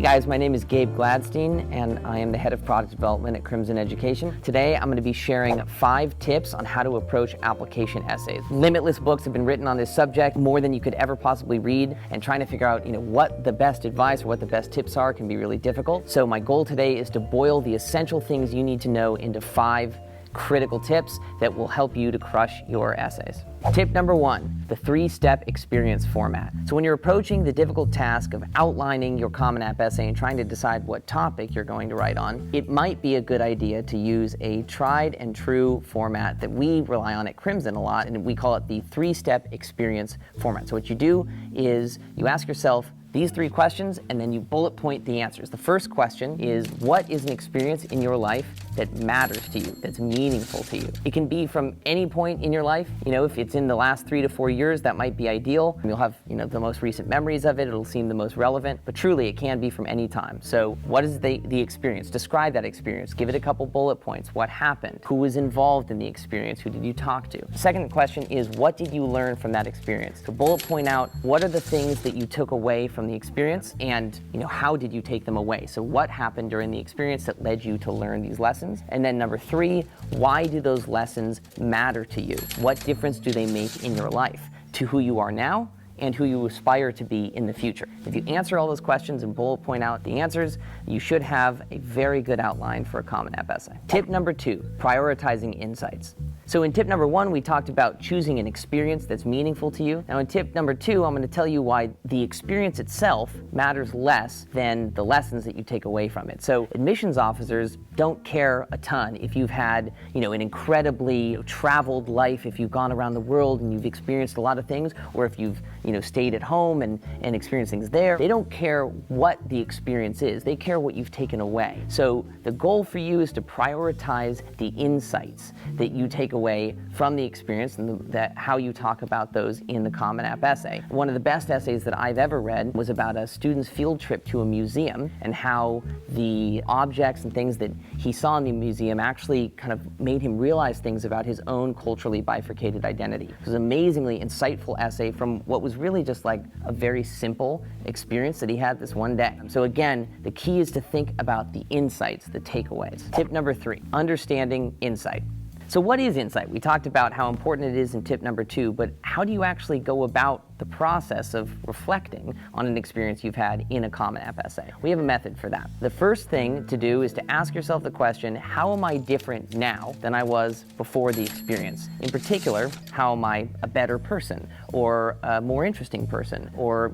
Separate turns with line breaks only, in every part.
guys, my name is Gabe Gladstein and I am the head of product development at Crimson Education. Today I'm going to be sharing 5 tips on how to approach application essays. Limitless books have been written on this subject, more than you could ever possibly read, and trying to figure out what the best advice or what the best tips are can be really difficult. So my goal today is to boil the essential things you need to know into 5 critical tips that will help you to crush your essays. Tip number 1, the 3-step experience format. So when you're approaching the difficult task of outlining your Common App essay and trying to decide what topic you're going to write on, it might be a good idea to use a tried and true format that we rely on at Crimson a lot, and we call it the 3-step experience format. So what you do is you ask yourself these 3 questions, and then you bullet point the answers. The first question is, what is an experience in your life that matters to you, that's meaningful to you? It can be from any point in your life. If it's in the last 3 to 4 years, that might be ideal. You'll have, the most recent memories of it. It'll seem the most relevant, but truly it can be from any time. So what is the experience? Describe that experience. Give it a couple bullet points. What happened? Who was involved in the experience? Who did you talk to? The second question is, what did you learn from that experience? So bullet point out, what are the things that you took away from the experience, and how did you take them away? So what happened during the experience that led you to learn these lessons? And then number 3, why do those lessons matter to you? What difference do they make in your life to who you are now and who you aspire to be in the future? If you answer all those questions and bullet point out the answers, you should have a very good outline for a Common App essay. Tip number 2, prioritizing insights. So in tip number 1, we talked about choosing an experience that's meaningful to you. Now in tip number 2, I'm going to tell you why the experience itself matters less than the lessons that you take away from it. So admissions officers don't care a ton if you've had, an incredibly traveled life, if you've gone around the world and you've experienced a lot of things, or if you've, stayed at home and experienced things there. They don't care what the experience is. They care what you've taken away. So the goal for you is to prioritize the insights that you take away from the experience and how you talk about those in the Common App essay. One of the best essays that I've ever read was about a student's field trip to a museum and how the objects and things that he saw in the museum actually kind of made him realize things about his own culturally bifurcated identity. It was an amazingly insightful essay from what was really just like a very simple experience that he had this one day. So again, the key is to think about the insights, the takeaways. Tip number 3, understanding insight. So what is insight? We talked about how important it is in tip number 2, but how do you actually go about the process of reflecting on an experience you've had in a Common App essay? We have a method for that. The first thing to do is to ask yourself the question, how am I different now than I was before the experience? In particular, how am I a better person, or a more interesting person, or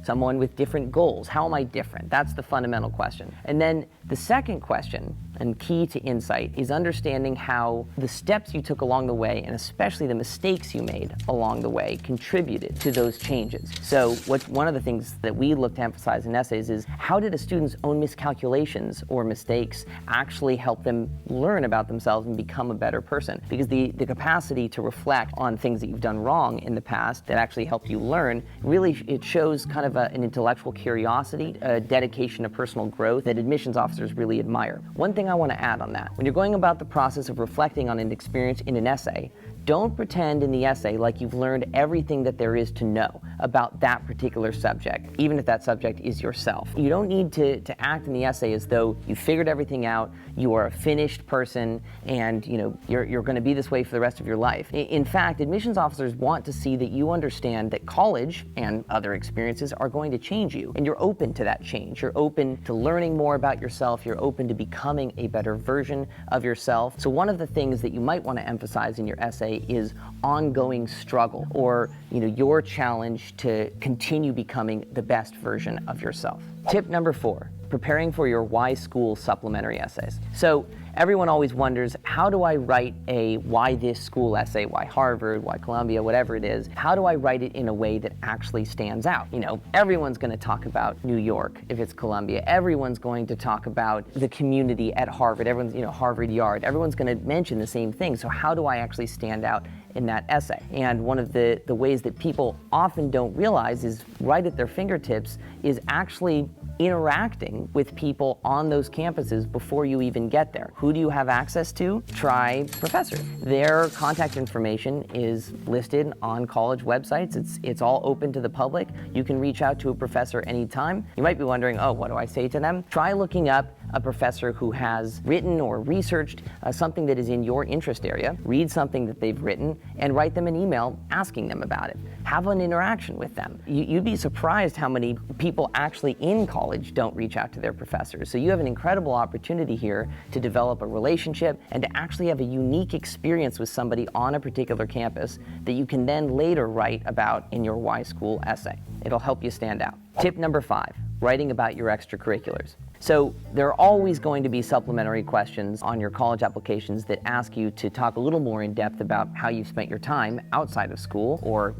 someone with different goals? How am I different? That's the fundamental question. And then the second question, and key to insight, is understanding how the steps you took along the way, and especially the mistakes you made along the way, contributed to those changes. So one of the things that we look to emphasize in essays is, how did a student's own miscalculations or mistakes actually help them learn about themselves and become a better person? Because the capacity to reflect on things that you've done wrong in the past that actually help you learn, really it shows kind of an intellectual curiosity, a dedication to personal growth that admissions officers really admire. One thing I want to add on that, when you're going about the process of reflecting on an experience in an essay, don't pretend in the essay like you've learned everything that there is to know about that particular subject, even if that subject is yourself. You don't need to act in the essay as though you figured everything out, you are a finished person, and you're going to be this way for the rest of your life. In fact, admissions officers want to see that you understand that college and other experiences are going to change you, and you're open to that change. You're open to learning more about yourself. You're open to becoming a better version of yourself. So one of the things that you might want to emphasize in your essay is ongoing struggle, or your challenge to continue becoming the best version of yourself. Tip number 4, preparing for your why school supplementary essays. So everyone always wonders, how do I write a why this school essay, why Harvard, why Columbia, whatever it is, how do I write it in a way that actually stands out? Everyone's going to talk about New York if it's Columbia. Everyone's going to talk about the community at Harvard. Everyone's, Harvard Yard. Everyone's going to mention the same thing. So how do I actually stand out in that essay. And one of the ways that people often don't realize is right at their fingertips is actually interacting with people on those campuses before you even get there. Who do you have access to? Try professors. Their contact information is listed on college websites. It's all open to the public. You can reach out to a professor anytime. You might be wondering, oh, what do I say to them? Try looking up a professor who has written or researched something that is in your interest area. Read something that they've written and write them an email asking them about it. Have an interaction with them. You'd be surprised how many people actually in college don't reach out to their professors. So you have an incredible opportunity here to develop a relationship and to actually have a unique experience with somebody on a particular campus that you can then later write about in your Why School essay. It'll help you stand out. Tip number 5, writing about your extracurriculars. So there are always going to be supplementary questions on your college applications that ask you to talk a little more in depth about how you've spent your time outside of school or,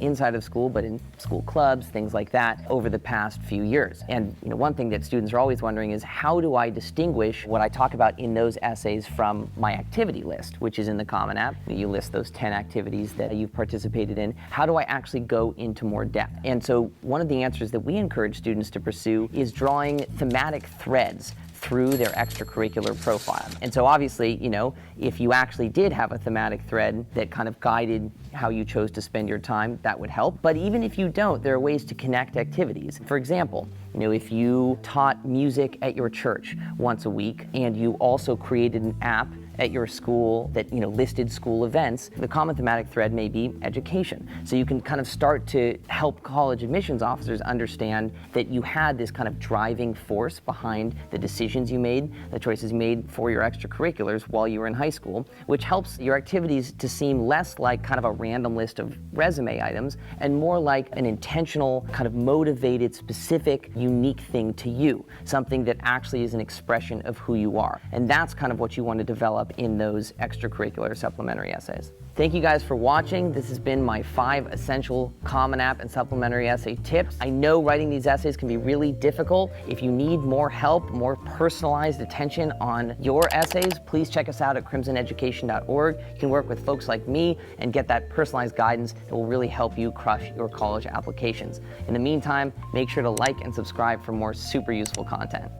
inside of school, but in school clubs, things like that over the past few years. And one thing that students are always wondering is, how do I distinguish what I talk about in those essays from my activity list, which is in the Common App? You list those 10 activities that you've participated in. How do I actually go into more depth? And so one of the answers that we encourage students to pursue is drawing thematic threads through their extracurricular profile. And so obviously, if you actually did have a thematic thread that kind of guided how you chose to spend your time, that would help. But even if you don't, there are ways to connect activities. For example, if you taught music at your church once a week and you also created an app at your school that listed school events, the common thematic thread may be education. So you can kind of start to help college admissions officers understand that you had this kind of driving force behind the decisions you made, the choices you made for your extracurriculars while you were in high school, which helps your activities to seem less like kind of a random list of resume items and more like an intentional, kind of motivated, specific, unique thing to you, something that actually is an expression of who you are. And that's kind of what you want to develop in those extracurricular supplementary essays. Thank you guys for watching. This has been my 5 essential Common App and supplementary essay tips. I know writing these essays can be really difficult. If you need more help, more personalized attention on your essays, please check us out at crimsoneducation.org. You can work with folks like me and get that personalized guidance that will really help you crush your college applications. In the meantime, make sure to like and subscribe for more super useful content.